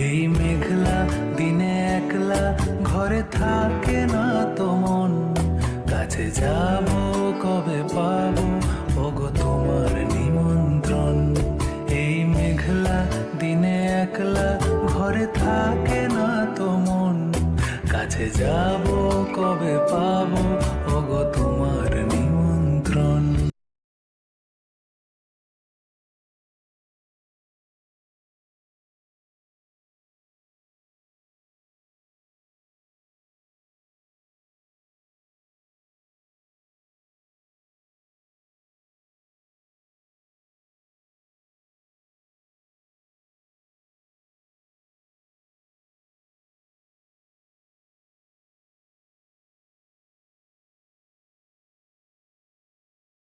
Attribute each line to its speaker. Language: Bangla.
Speaker 1: এই মেঘলা দিনে একলা ঘরে থাকে না তো মন, কাছে যাব কবে পাবো ওগো তোমার নিমন্ত্রণ। এই মেঘলা দিনে একলা ঘরে থাকে না তো মন, কাছে যাব কবে পাবো